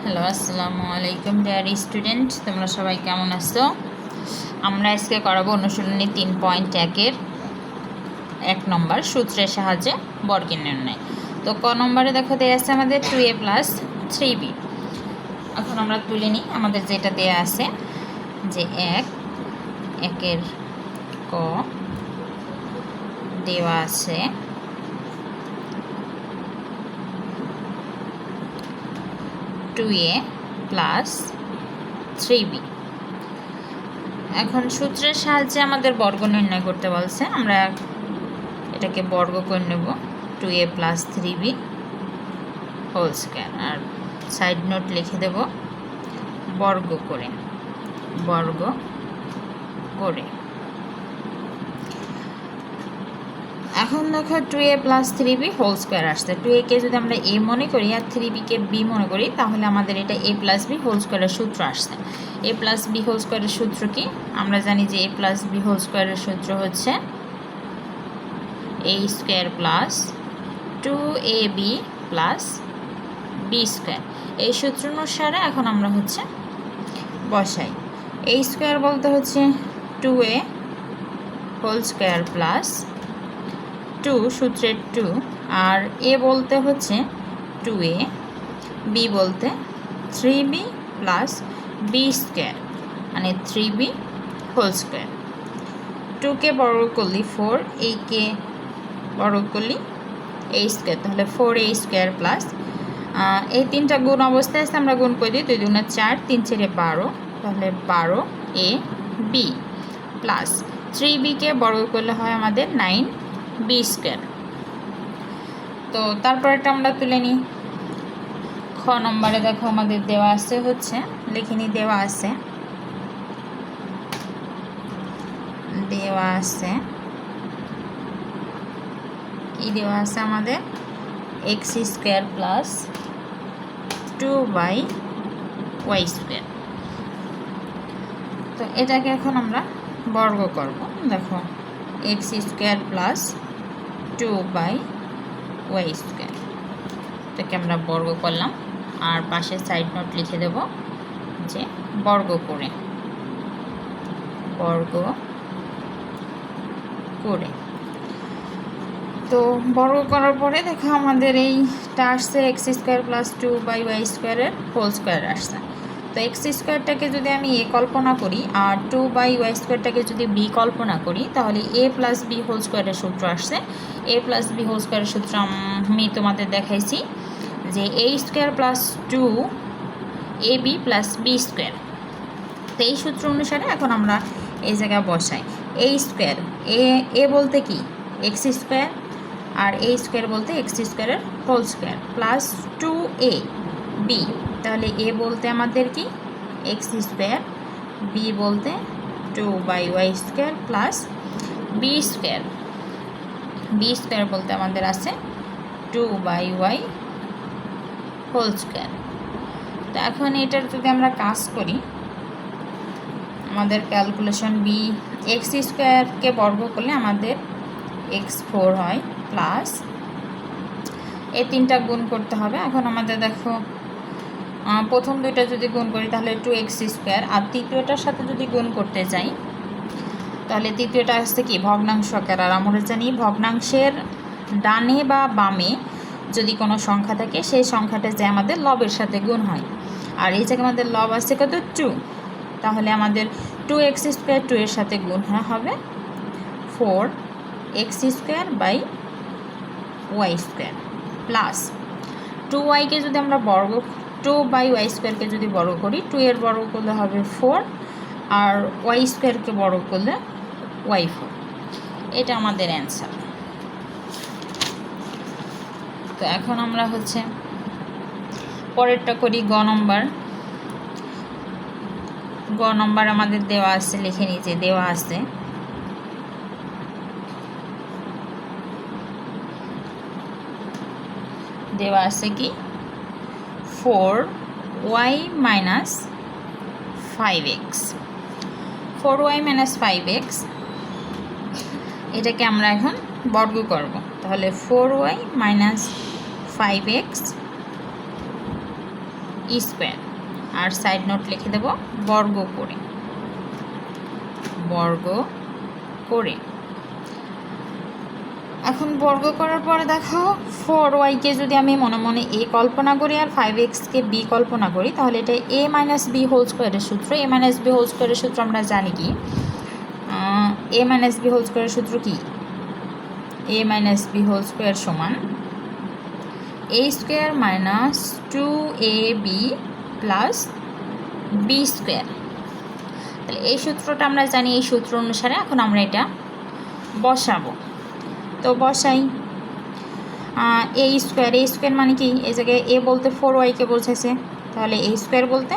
Hello, আসসালামু আলাইকুম dear student, তোমরা সবাই কেমন আছো? আমরা আজকে করাবো অনুশীলনী 3.1-এর 1 নম্বর সূত্রের সাহায্যে বর্গের নির্ণয়। তো ক নম্বরে দেখো দেয়া আছে আমাদের 2a + 3b। এখন আমরা তুলে নিই আমাদের যেটা দেয়া আছে যে একের ক দেওয়া আছে 2a + 3b। এখন সূত্রের সাহায্যে আমাদের বর্গ নির্ণয় করতে বলছে। আমরা এটাকে বর্গ করে নেব 2a + 3b হোল স্কয়ার, আর সাইড নোট লিখে দেব বর্গ করে। এখন দেখো 2a + 3b হোল স্কয়ার আসছে। 2a কে যদি আমরা a মনে করি আর 3b কে b মনে করি, তাহলে আমাদের এটা a + b হোল স্কয়ারের সূত্র আসছে। a + b হোল স্কয়ারের সূত্র কি? আমরা জানি যে a + b হোল স্কয়ারের সূত্র হচ্ছে a² + 2ab + b²। এই সূত্র অনুসারে এখন আমরা বসাই। a² বলতে হচ্ছে 2a হোল স্কয়ার প্লাস 2 সূত্রের 2, আর a বলতে হচ্ছে 2a, b বলতে 3b + b² মানে 3b হোল স্কয়ার। 2কে বর্গ করলি 4, কে বর্গ করলি a², তাহলে 4a² প্লাস এই তিনটা গুণ অবস্থায় আছে, আমরা গুণ করে দিই। 2 × 4, 3 × 12, তাহলে 12ab প্লাস 3b কে বর্গ করলে হয় আমাদের 9b²। তো তারপরেটা আমরা তুলে নিই। খ নম্বরে দেখো আমাদের দেওয়া আছে লেখিনি দেওয়া আছে আমাদের x² + 2y²। তো এটাকে এখন আমরা বর্গ করব। দেখো x² + 2y², এটাকে আমরা বর্গ করলাম, আর পাশে সাইড নোট লিখে দেব যে বর্গ করে। তো বর্গ করার পরে দেখো আমাদের এইটা আসছে x² + 2y² হোল স্কয়ার আসছে। তো x²টাকে যদি আমি a কল্পনা করি আর 2y²টাকে যদি b কল্পনা করি, তাহলে a + b হোল স্কয়ারের সূত্র আসছে। a + b হোল স্কয়ারের সূত্র আমি তোমাদের দেখাইছি যে a² + 2ab + b²। তো এই সূত্র অনুসারে এখন আমরা এই জায়গায় বসাই। a বলতে কি x², আর a² বলতে x² whole square plus 2ab, তাহলে a বলতে আমাদের কি x², b বলতে 2y² প্লাস b² বলতে আমাদের আছে 2y হোল স্কয়ার। তো এখন এটার যদি আমরা কাজ করি, আমাদের ক্যালকুলেশন x²কে বর্গ করলে আমাদের x4 হয়, প্লাস এই তিনটা গুণ করতে হবে। এখন আমাদের দেখো প্রথম দুইটা যদি গুণ করি তাহলে 2x², আর তৃতীয়টার সাথে যদি গুণ করতে যাই তাহলে তৃতীয়টা আসছে কি ভগ্নাংশ আকার। আর আমরা জানি ভগ্নাংশের ডানে বা বামে যদি কোনো সংখ্যা থাকে, সেই সংখ্যাটা যে আমাদের লবের সাথে গুণ হয়। আর এই জায়গায় আমাদের লব আছে কত 2, তাহলে আমাদের 2x² 2 এর সাথে গুণ হবে 4x² y² প্লাস 2y-কে যদি আমরা 2/y² যদি বর্গ করি, 2 এর বর্গ করলে হবে 4, আর y²কে বর্গ করলে y4। এটা আমাদের অ্যান্সার। তো এখন আমরা পরেরটা করি। গ নম্বর আমাদের দেওয়া আছে, লিখে নিচে দেওয়া আছে কি 4y - 5x। 4y - 5x এটাকে আমরা এখন বর্গ করব। তাহলে 4y - 5x স্কোয়ার, আর সাইড নোট লিখে দেব বর্গ করে, বর্গ করে। এখন বর্গ করার পরে দেখো 4y-কে যদি আমি মনে মনে a কল্পনা করি আর 5x-কে b কল্পনা করি, তাহলে এটা a মাইনাস বি হোল স্কোয়ারের সূত্র। a মাইনাস বি হোল স্কোয়ারের সূত্র আমরা জানি কি, a মাইনাস বি হোল স্কোয়ারের সূত্র কি, a minus B whole square সমান a square minus 2ab plus b square. তাহলে এই সূত্রটা আমরা জানি, এই সূত্র অনুসারে এখন আমরা এটা বসাবো। তো বসাই a স্কোয়ার মানে কি, এই জায়গায় a বলতে 4y-কে বোঝাইছে, তাহলে a স্কোয়ার বলতে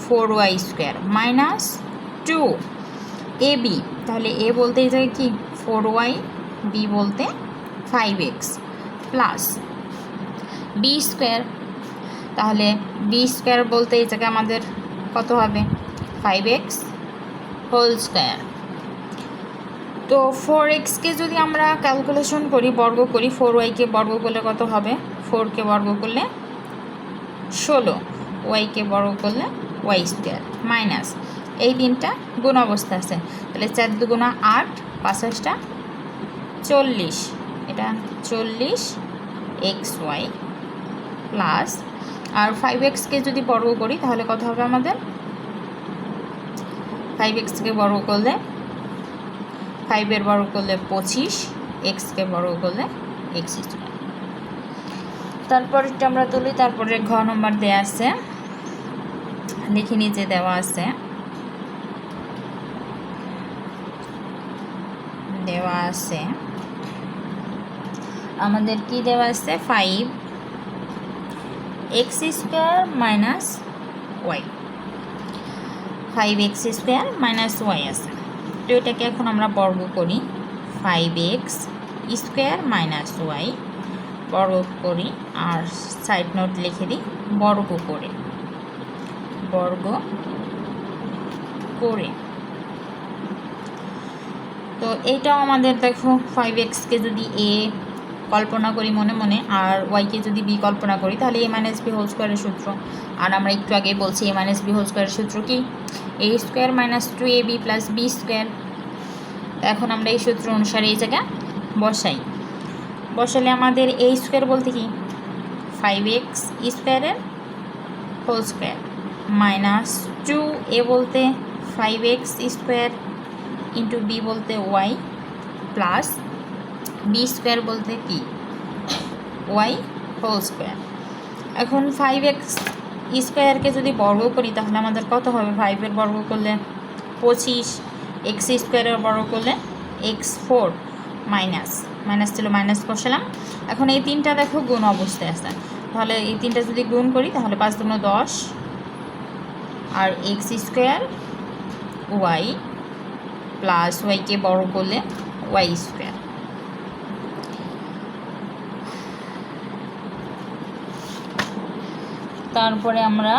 4y স্কোয়ার মাইনাস 2ab, তাহলে a বলতে এই জায়গায় কি 4y, b বলতে 5x প্লাস b স্কোয়ার, তাহলে b স্কোয়ার বলতে এই জায়গায় আমাদের কত হবে 5x হোল স্কোয়ার। তো 4x-কে যদি আমরা ক্যালকুলেশন করি, বর্গ করি, 4y-কে বর্গ করলে কত হবে, 4-কে বর্গ করলে 16, y-কে বর্গ করলে y স্কোয়ার মাইনাস এই তিনটা গুণ অবস্থা আছে, তাহলে 4 দুগুণা 8, 5টা 40, এটা 40xy প্লাস, আর 5x-কে যদি বর্গ করি তাহলে কত হবে আমাদের, 5x-কে বর্গ করলে 5-এর বর্গ করলে 25, x-কে বর্গ করলে x স্কোয়ার। তারপরটা আমরা তুলি, তারপরে ঘ নম্বর দেওয়া আছে, লিখে নিচে দেওয়া আছে, আমাদের কি দেওয়া আছে 5x square minus y, 5x square minus y আছে। তো এটাকে এখন আমরা বর্গ করি, 5x স্কোয়ার মাইনাস y বর্গ করি, আর সাইড নোট লিখে দিই বর্গ করে, বর্গ করে। তো এইটাও আমাদের দেখো 5x-কে যদি a কল্পনা করি মনে মনে, আর y-কে যদি b কল্পনা করি, তাহলে a মাইনাস বি হোল স্কোয়ারের সূত্র। আর আমরা একটু আগে বলছি a মাইনাস বি হোল স্কোয়ারের সূত্র কি, a square minus 2ab plus b square. এখন আমরা এই সূত্র অনুসারে এই জায়গায় বসালে আমাদের a স্কোয়ার বলতে কি 5x স্কোয়ারের হোল স্কোয়ার মাইনাস 2a বলতে 5x স্কোয়ার ইন্টু b বলতে y প্লাস b স্কোয়ার বলতে কি y হোল স্কোয়ার। এখন 5x স্কোয়ারকে যদি বর্গ করি তাহলে আমাদের কত হবে, 5-এর বর্গ করলে 25, x স্কোয়ারের বর্গ করলে x4 মাইনাস ছিল মাইনাস বসালাম। এখন এই তিনটা দেখো গুণ অবস্থায় আছে, তাহলে এই তিনটা যদি গুণ করি তাহলে 5 দুগুণ 10, আর x স্কোয়ার y প্লাস y-কে বর্গ করলে y স্কোয়ার। তারপরে আমরা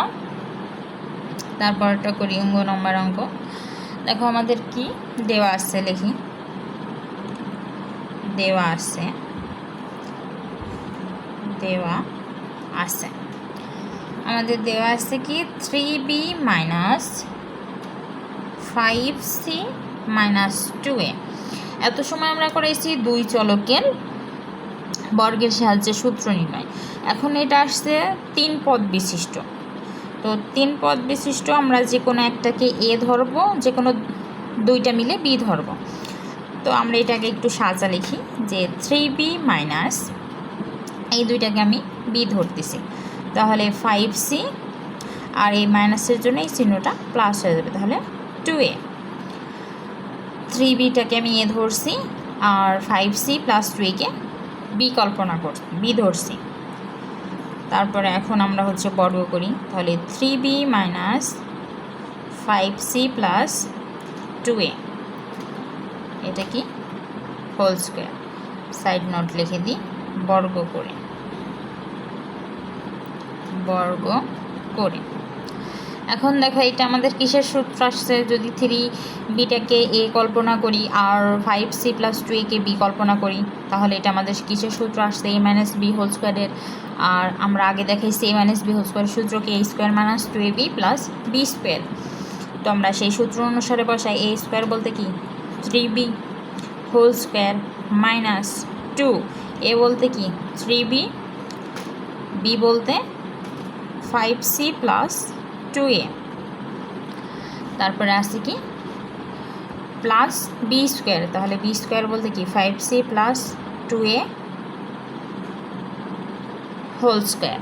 তারপরটা করি অঙ্ক নম্বর অঙ্ক। দেখো আমাদের কি দেওয়া আছে, লিখি দেওয়া আছে আমাদের দেওয়া আছে কি 3b minus 5c minus 2a। এত সময় আমরা করেছি দুই চলকের বর্গের সাহায্যে সূত্র নির্ণয়। এখন এটা আসছে 3 পদ বিশিষ্ট। তো 3 পদ বিশিষ্ট আমরা যে কোনো একটাকে a ধরবো, যে কোনো দুইটা মিলে b ধরবো। তো আমরা এটাকে একটু সাজা লিখি যে 3b মাইনাস এই দুইটাকে আমি b ধরতেছি, তাহলে 5c, আর এই মাইনাসের জন্য এই চিহ্নটা প্লাস হয়ে যাবে, তাহলে 2a। 3bটাকে আমি a ধরছি, আর 5c প্লাস 2a-কে b কল্পনা করছি, b ধরছি। তারপরে এখন আমরা হচ্ছে বর্গ করি, তাহলে 3b minus 5c plus 2a, এটা কি হোল স্কোয়ার। সাইড নোট লিখে দিই বর্গ করে। এখন দেখো এটা আমাদের কিসের সূত্র আসছে, যদি 3bটাকে a কল্পনা করি আর 5c প্লাস 2a-কে b কল্পনা করি, তাহলে এটা আমাদের কিসের সূত্র আসছে, a মাইনাস বি হোল স্কোয়ারের আর আমরা আগে দেখাইছি a minus B whole square সূত্রকে a square minus 2ab plus B square. তো আমরা সেই সূত্র অনুসারে বসাই a স্কোয়ার বলতে কি 3b whole square minus 2, A বলতে কি 3b, বি বলতে 5c প্লাস 2a। তারপরে আসছে কি প্লাস বি স্কোয়ার, তাহলে বি স্কোয়ার বলতে কি 5c plus 2a whole square.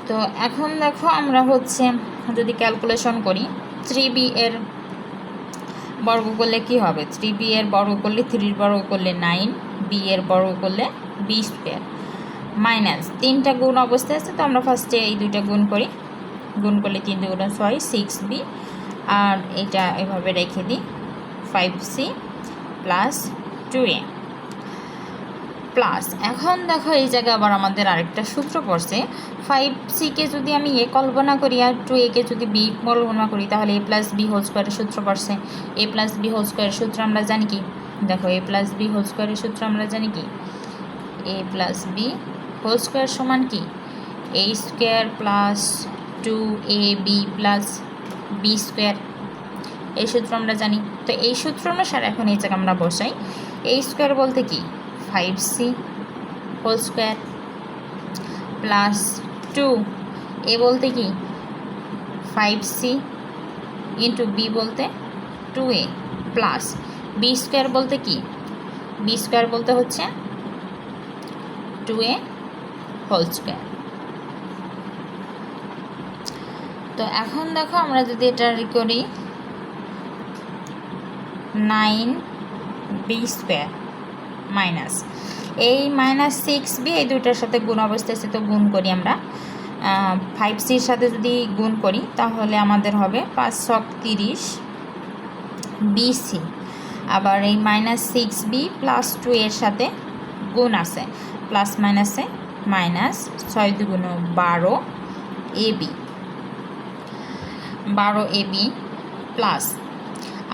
তো এখন দেখো আমরা হচ্ছে যদি ক্যালকুলেশন করি 3b এর বর্গ করলে কি হবে, 3b এর বর্গ করলে 3 বর্গ করলে 9, b এর বর্গ করলে বি স্কোয়ার মাইনাস 3টা গুণ অবস্থায় আছে। তো আমরা ফার্স্টে এই 2টা গুণ করি, গুণ করলে 3 × 6 6b, আর এটা এভাবে রেখে দিই 5c প্লাস 2a প্লাস। এখন দেখো এই জায়গায় আবার আমাদের আরেকটা সূত্র পড়ছে, 5c-কে যদি আমি এ কল্পনা করি আর 2a-কে যদি বি কল্পনা করি তাহলে a প্লাস বি হোল স্কোয়ারের সূত্র পড়ছে। a প্লাস বি হোল স্কোয়ারের সূত্র আমরা জানি কি, দেখো a প্লাস বি হোল স্কোয়ারের সূত্র আমরা জানি কি a plus B whole square সমান কি a square plus 2ab plus B square, এই সূত্র আমরা জানি। তো এই সূত্র অনুসারে এখন এই জায়গায় আমরা বসাই a স্কোয়ার বলতে কি 5c whole square plus 2, A বলতে কি 5c ইন্টু বি বলতে 2a প্লাস বি স্কোয়ার বলতে কি, বি স্কোয়ার বলতে হচ্ছে 2a হোল স্কোয়ার। তো এখন দেখো আমরা যদি এটা করি 9b স্কোয়ার মাইনাস এই মাইনাস 6b, এই দুইটার সাথে গুণ অবস্থায় আছে, তো গুণ করি আমরা 5cর সাথে যদি গুণ করি তাহলে আমাদের হবে 5 × 30 bc, আবার এই মাইনাস 6b প্লাস 2 এর সাথে গুণ আছে, প্লাস মাইনাসে মাইনাস 6 × 2 = 12ab, 12ab প্লাস,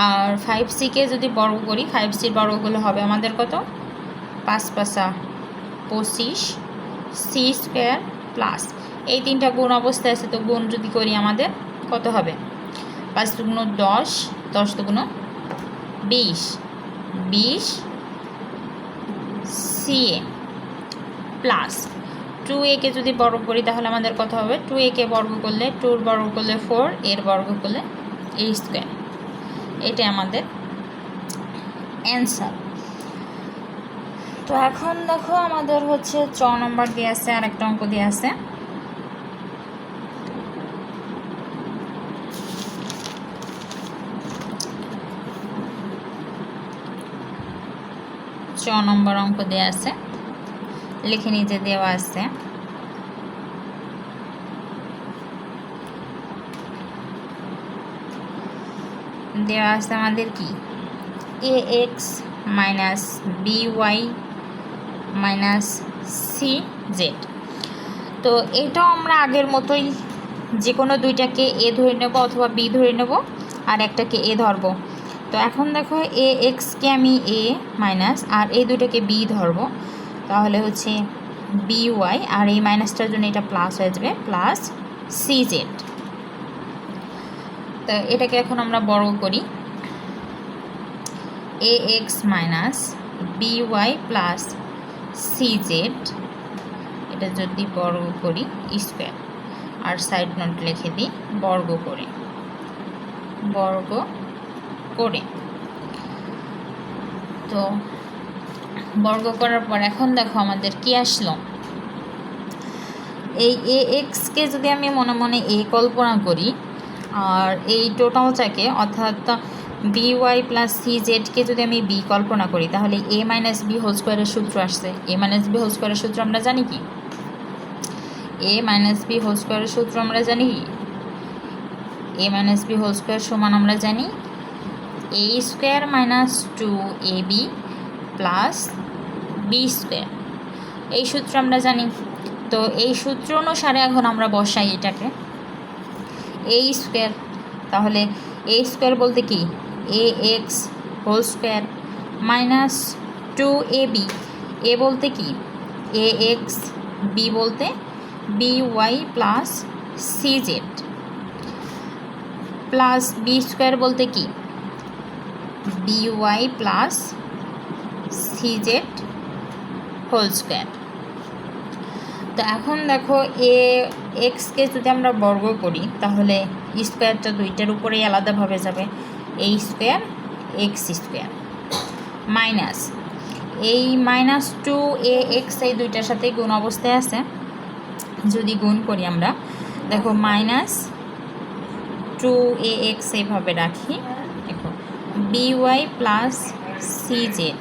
আর 5c-কে যদি বর্গ করি 5c-র বর্গ করলে হবে আমাদের কত 5 × 5 = 25 c স্কোয়ার প্লাস এই 3টা গুণ অবস্থায় আছে, তো গুণ যদি করি আমাদের কত হবে 5 × 2 = 10, 10 × 2 = 20, 20 ca প্লাস 2a-কে যদি বর্গ করি তাহলে আমাদের কত হবে 2a-কে বর্গ করলে 2-র বর্গ করলে 4, এর বর্গ করলে a স্কোয়ার, এটাই আমাদের অ্যান্সার। তো এখন দেখো আমাদের হচ্ছে 6 নম্বর দিয়ে আছে, আর একটা অঙ্ক দিয়ে আছে। নম্বর অঙ্ক দেওয়া আছে, লিখে নিচে দেওয়া আছে আমাদের কি ax minus by minus cz। তো এটাও আমরা আগের মতোই যে কোনো দুইটাকে a ধরে নেব অথবা b ধরে নেব আর একটাকে a ধরবো। তো এখন দেখো ax-কে আমি a মাইনাস আর এই দুইটাকে b ধরবো, তাহলে হচ্ছে by, আর এই মাইনাসটার জন্য এটা প্লাস হয়ে যাবে প্লাস cz। তো এটাকে এখন আমরা বর্গ করি ax minus by plus cz, এটা যদি বর্গ করি স্কোয়ার, আর সাইড নোট লিখে দিই বর্গ করে তো বর্গ করার পর এখন দেখো আমাদের কি আসলো, এই ax-কে যদি আমি মনে মনে a কল্পনা করি আর এই টোটালটাকে অর্থাৎ by প্লাস cz-কে যদি আমি b কল্পনা করি তাহলে a মাইনাস b হোল স্কোয়ারের সূত্র আসছে। a মাইনাস b হোল স্কোয়ারের সূত্র আমরা জানি কি, a মাইনাস b হোল স্কোয়ারের সূত্র আমরা জানি কি, a minus b whole square সমান আমরা জানি a square minus 2ab plus b square, এই সূত্র আমরা জানি। তো এই সূত্র অনুসারে এখন আমরা বসাই এটাকে a স্কোয়ার, তাহলে a স্কোয়ার বলতে কি ax whole square minus 2ab, A বলতে কি এ এক্স, বি বলতে B Y plus C Z, plus B square বলতে কি B Y plus C Z whole square. তো এখন দেখো এ এক্সকে যদি আমরা বর্গ করি তাহলে স্কোয়ারটা দুইটার উপরেই আলাদাভাবে যাবে, এ স্কোয়ার এক্স স্কোয়ার মাইনাস এই মাইনাস টু এ এক্স এই দুইটার সাথে গুণ অবস্থায় আছে, যদি গুণ করি আমরা দেখো মাইনাস টু এ এক্স এইভাবে রাখি, দেখো B Y plus C Z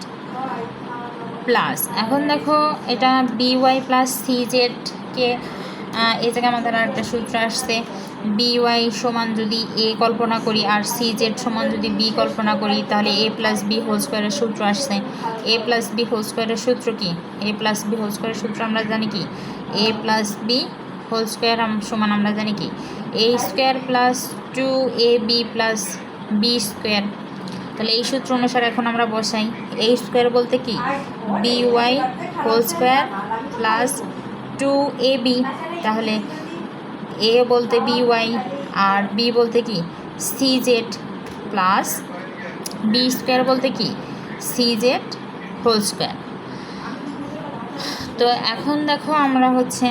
plus, এখন দেখো এটা বি ওয়াই প্লাস সি জেডকে এই জায়গায় আমাদের আরেকটা সূত্র আসছে, বি ওয়াই সমান যদি এ কল্পনা করি আর সি জেড সমান যদি বি কল্পনা করি তাহলে এ প্লাস বি হোল স্কোয়ারের সূত্র আসছে। এ প্লাস বি হোল স্কোয়ারের সূত্র কি, এ প্লাস বি হোল স্কোয়ারের সূত্র আমরা জানি কি, এ প্লাস বি হোল স্কোয়ার সমান আমরা জানি কি a square plus two A B plus B square. তাহলে এই সূত্র অনুসারে এখন আমরা বসাই, এ স্কোয়ার বলতে কি B Y whole square plus two A B, তাহলে এ বলতে বি ওয়াই আর বি বলতে কি C Z plus B square বলতে কি সি জেড হোল স্কোয়ার। তো এখন দেখো আমরা হচ্ছে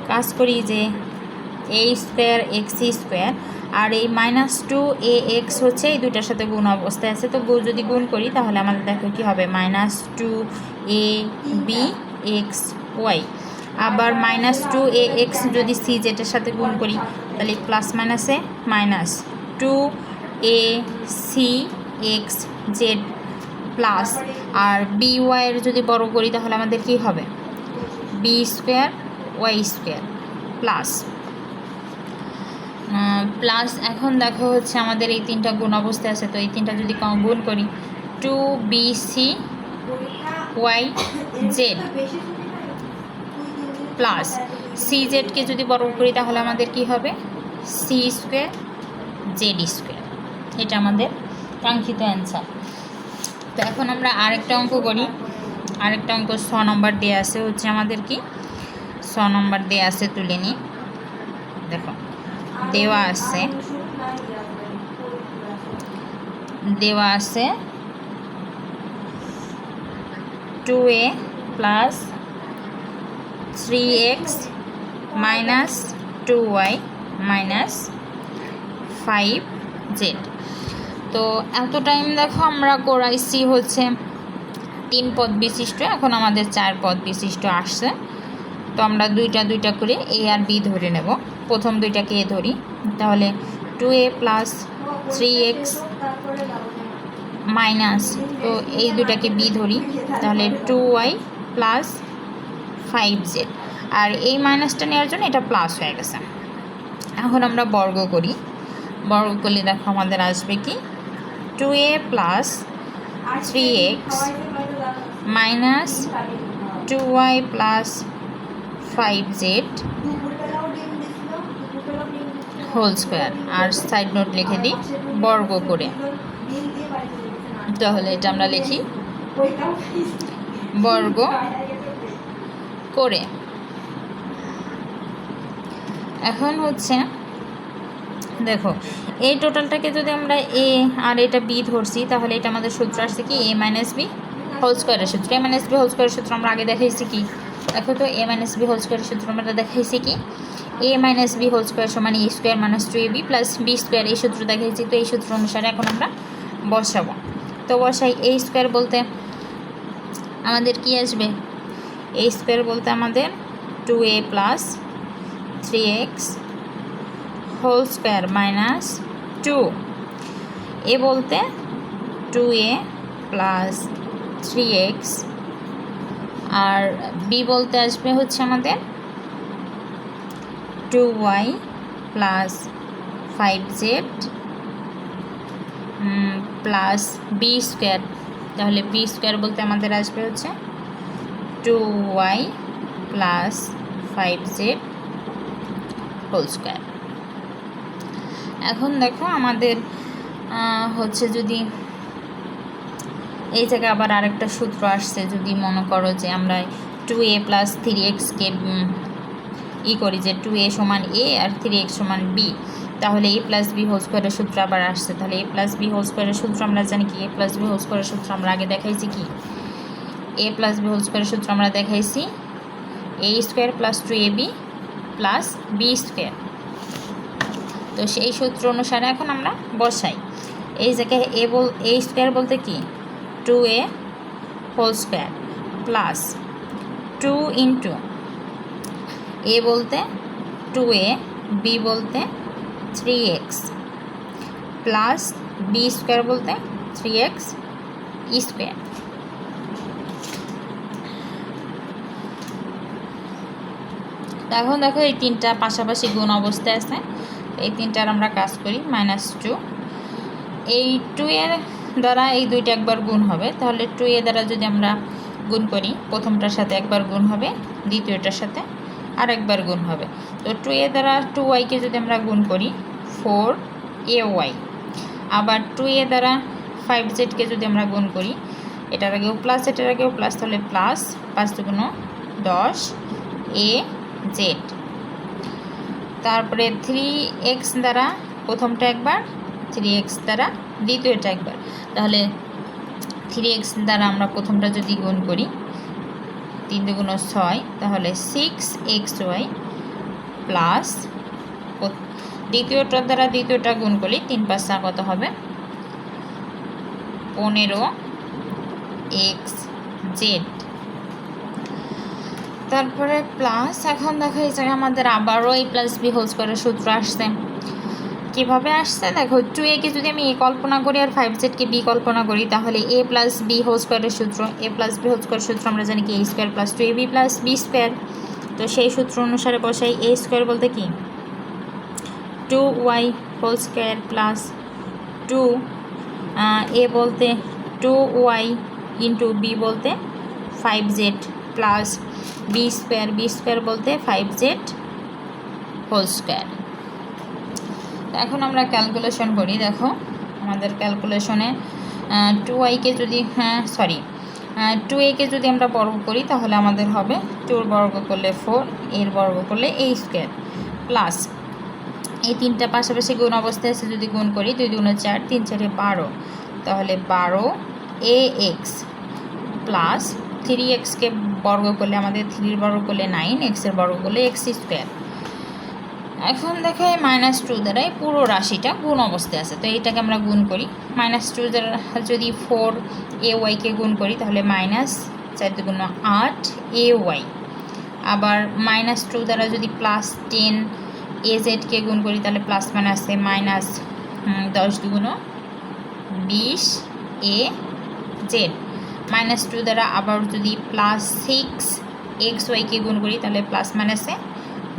কাজ করি যে এ স্কোয়ার এক্স স্কোয়ার আর এই মাইনাস টু এ এক্স হচ্ছে এই দুইটার সাথে গুণ অবস্থায় আছে, তো যদি গুণ করি তাহলে আমাদের দেখো কী হবে minus two A B X Y, আবার মাইনাস টু এ এক্স যদি সি জেডের সাথে গুণ করি তাহলে প্লাস মাইনাসে minus two A C X Z plus, আর বি ওয়াইয়ের যদি বড় করি তাহলে আমাদের কি হবে B square Y square plus plus, এখন দেখো হচ্ছে আমাদের এই তিনটা গুণ অবস্থায় আছে, তো এই তিনটা যদি গুণ করি two b c y z plus C জেডকে যদি বর্গ করি তাহলে আমাদের কি হবে সি স্কোয়ার জেড স্কোয়ার, এটা আমাদের কাঙ্ক্ষিত অ্যান্সার। তো এখন আমরা আরেকটা অঙ্ক করি, আরেকটা অঙ্ক 6 নম্বর দেওয়া আছে হচ্ছে আমাদের কি 6 নম্বর দেওয়া আছে, তুলে নিই। দেখো দেওয়া আছে 2a plus 3x minus 2y minus 5z। তো এত টাইম দেখো আমরা করাইছি হচ্ছে 3 পদ বিশিষ্ট, এখন আমাদের 4 পদ বিশিষ্ট আসছে, তো আমরা দুইটা করে এ আর বি ধরে নেব। প্রথম দুইটাকে এ ধরি, তাহলে 2a প্লাস 3x মাইনাস, তো এই দুটাকে বি ধরি তাহলে 2y প্লাস 5z, আর এই মাইনাসটা নেওয়ার জন্য এটা প্লাস হয়ে গেছে। এখন আমরা বর্গ করি, বর্গ করলে দেখো আমাদের আসবে কি 2a plus 3x minus 2y plus 5z whole square, আর সাইড নোট লিখে দিই বর্গ করে, তাহলে এটা আমরা লিখি বর্গ করে। এখন হচ্ছে দেখো এই টোটালটাকে যদি আমরা এ আর এটা বি ধরছি তাহলে এটা আমাদের সূত্র আসছে কি এ মাইনাস বি হোল স্কোয়ারের সূত্র। এ মাইনাস বি হোল স্কোয়ারের সূত্র আমরা আগে দেখাইছি কি, দেখো তো এ মাইনাস বি হোল স্কোয়ারের সূত্র আমরা দেখাইছি কি a minus B whole square সমান a square minus 2ab plus B square, এই সূত্র দেখাইছি। তো এই সূত্র অনুসারে এখন আমরা বসাবো, তো বসাই এ স্কোয়ার বলতে আমাদের কি আসবে, এ স্কোয়ার বলতে আমাদের 2a plus 3x whole square minus 2, A বলতে 2a প্লাস 3x, আর বি বলতে আসবে হচ্ছে আমাদের 2y plus 5z plus B square, তাহলে বি স্কোয়ার বলতে আমাদের আসবে হচ্ছে 2y plus 5z whole square. এখন দেখো আমাদের হচ্ছে যদি এই জায়গায় আবার আরেকটা সূত্র আসছে, যদি মনে করো যে আমরা 2a প্লাস 3xকে করি যে 2a সমান a আর 3x সমান b, তাহলে a প্লাস বি হোল স্কোয়ারের সূত্র আবার আসছে। তাহলে a প্লাস বি হোল স্কোয়ারের সূত্র আমরা জানি কি, a প্লাস বি হোল স্কোয়ারের সূত্র আমরা আগে দেখাইছি কি, a প্লাস বি হোল স্কোয়ারের সূত্র আমরা দেখাইছি a square plus 2ab plus B square. তো সেই সূত্র অনুসারে এখন আমরা বসাই। এই জায়গায় a স্কোয়ার বলতে কি 2a whole square plus 2 into a বলতে 2a, b বলতে 3x প্লাস বি স্কোয়ার বলতে 3x স্কোয়ার। এখন দেখো এই তিনটা পাশাপাশি গুণ অবস্থায় আছে, এই তিনটার আমরা কাজ করি। -2, এই 2 এর দ্বারা এই দুইটা একবার গুণ হবে, তাহলে 2a দ্বারা যদি আমরা গুণ করি, প্রথমটার সাথে একবার গুণ হবে, দ্বিতীয়টার সাথে আর একবার গুণ হবে। তো 2a দ্বারা 2yকে যদি আমরা গুণ করি 4ay, আবার 2a দ্বারা 5zকে যদি আমরা গুণ করি, এটার আগেও প্লাস এটার আগেও প্লাস, তাহলে প্লাস 5 দুগুণ 10 az। তারপরে 3x দ্বারা প্রথমটা একবার, 3x দ্বারা দ্বিতীয়টা একবার, তাহলে 3x দ্বারা আমরা প্রথমটা যদি গুণ করি 3 দুগুণ 6, তাহলে 6xy প্লাস দ্বিতীয়টার দ্বারা দ্বিতীয়টা গুণ করি 3 5 কত হবে 15xz। তারপরে প্লাস, এখন দেখো এই জায়গায় আমাদের আবারও a প্লাস বি হোল স্কোয়ারের সূত্র আসছে। কীভাবে আসছে দেখো, 2aকে যদি আমি a কল্পনা করি আর 5zকে b কল্পনা করি, তাহলে a প্লাস বি হোল স্কোয়ারের সূত্র, a প্লাস বি হোল স্কোয়ারের সূত্র আমরা জানি কি a square plus 2ab plus B square. তো সেই সূত্র অনুসারে বসাই, a স্কোয়ার বলতে কি 2y whole square plus 2 a বলতে 2y ইন্টু b বলতে 5z প্লাস বি স্কোয়ার বলতে 5z হোল স্কোয়ার। এখন আমরা ক্যালকুলেশন করি। দেখো আমাদের ক্যালকুলেশনে 2yকে যদি 2aকে যদি আমরা বর্গ করি, তাহলে আমাদের হবে 2 বর্গ করলে 4, এর বর্গ করলে a স্কোয়ার প্লাস এই তিনটা পাশাপাশি গুণ অবস্থায় আছে, যদি গুণ করি 2 দুগুণ 4, 3 4 12, তাহলে 12ax প্লাস 3xকে বর্গ করলে আমাদের 3 এর বর্গ করলে 9, x এর বর্গ করলে x স্কোয়ার। এখন দেখো এই -2 দ্বারাই পুরো রাশিটা গুণ অবস্থায় আছে, তো এইটাকে আমরা গুণ করি। -2 দ্বারা যদি 4ay-কে গুণ করি, তাহলে -4 দুগুণ 8ay, আবার -2 দ্বারা যদি +10az-কে গুণ করি, তাহলে প্লাস মানে আছে -10 দুগুণ 20az। -2 দ্বারা আবার যদি +6xy-কে গুণ করি, তাহলে প্লাস মানে আছে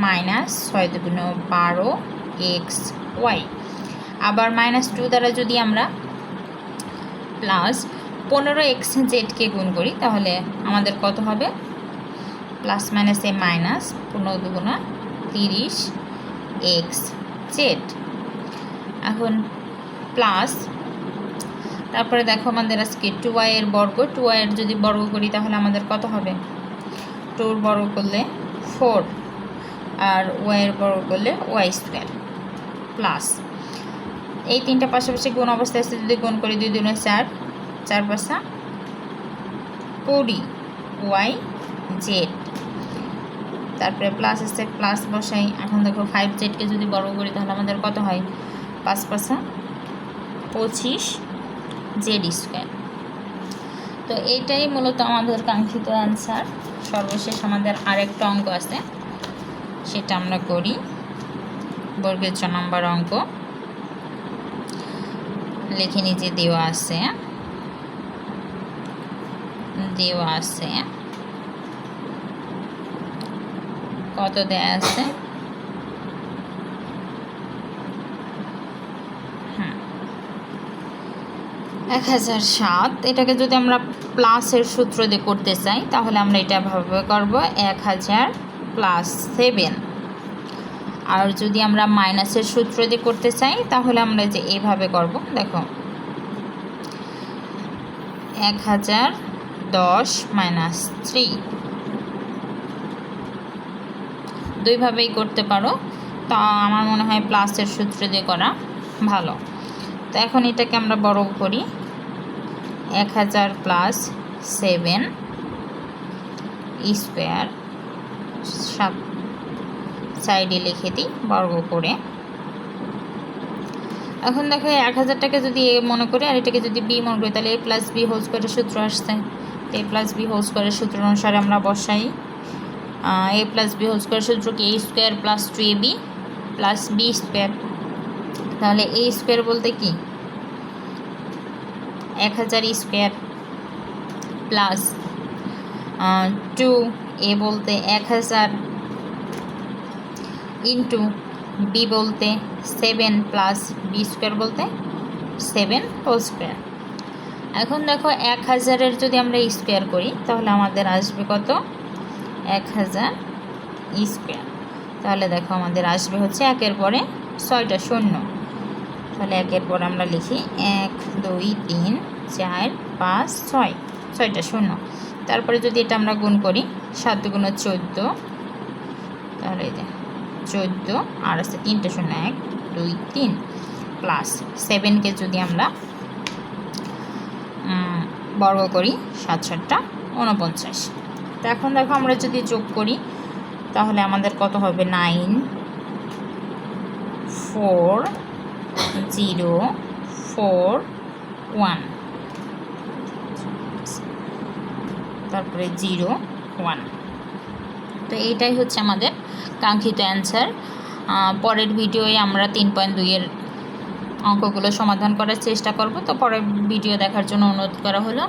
-6 দুগুণ 12xy, আবার -2 দ্বারা যদি আমরা +15xz-কে গুণ করি, তাহলে আমাদের কত হবে প্লাস মানে আছে -15 দুগুণ 30xz। এখন প্লাস, তারপরে দেখো আমাদের আজকে 2y এর বর্গ, 2y এর যদি বর্গ করি, তাহলে আমাদের কত হবে 2 বর্গ করলে 4 আর y এর বর্গ করলে y স্কোয়ার প্লাস এই তিনটা পাশাপাশি গুণ অবস্থায় আছে, যদি গুণ করি 2 দুগুণ 4, 4 5 20yz। তারপরে প্লাস আছে, প্লাস বসাই। এখন দেখো 5z-কে যদি বর্গ করি, তাহলে আমাদের কত হয় 5 5 25z স্কোয়ার। তো এইটাই মূলত আমাদের কাঙ্ক্ষিত অ্যান্সার। সর্বশেষ আমাদের আরেকটা অঙ্ক আছে, সেটা আমরা করি। বর্গের 6 নম্বর অঙ্ক লিখে নিচে দেওয়া আছে 1007। এটাকে যদি আমরা প্লাসের সূত্র দিয়ে করতে চাই, তাহলে আমরা এটা ভাবে করব 1000 + 7, আর যদি আমরা মাইনাসের সূত্র দিয়ে করতে চাই, তাহলে আমরা যে এইভাবে করব। দেখো 1010 মাইনাস 3, দুইভাবেই করতে পারো, তা আমার মনে হয় প্লাসের সূত্র দিয়ে করা ভালো। তো এখন এটাকে আমরা বড় করি, 1000 প্লাস 7 স্কোয়ার, 7 সাইডে লিখে দিই বর্গ করে। এখন দেখো 1000টাকে যদি এ মনে করি আর এটাকে যদি বি মনে করি, তাহলে এ প্লাস বি হোল স্কোয়ারের সূত্র আসছে। তো এ প্লাস বি হোল স্কোয়ারের সূত্র অনুসারে আমরা বসাই, a plus B whole square সূত্র কি, a square plus 2ab plus B square. তাহলে এ স্কোয়ার বলতে কি 1000 স্কোয়ার প্লাস 2a বলতে 1000 ইন্টু বি বলতে 7 প্লাস বি স্কোয়ার বলতে 7 হোল স্কোয়ার। এখন দেখো 1000-এর যদি আমরা স্কোয়ার করি তাহলে আমাদের আসবে কত, 1000 স্কোয়ার। তাহলে দেখো আমাদের আসবে হচ্ছে 1-এর পরে 6টা শূন্য। তাহলে 1-এর পরে আমরা লিখি 1 2 3 4 5 6, 6টা শূন্য। তারপরে যদি এটা আমরা গুণ করি 7 × 14, তাহলে এই যে 14 আর আছে 3টে শূন্য, 1 2 3 প্লাস 7কে যদি আমরা বর্গ করি 7 7টা 49। তো এখন দেখো আমরা যদি যোগ করি তাহলে আমাদের কত হবে, 9 4 0 4 1, তারপরে 0 1। তো এইটাই হচ্ছে আমাদের কাঙ্ক্ষিত অ্যান্সার। পরের ভিডিওয়ে আমরা 3.2-এর অঙ্কগুলো সমাধান করার চেষ্টা করব। তো পরের ভিডিও দেখার জন্য অনুরোধ করা হলো।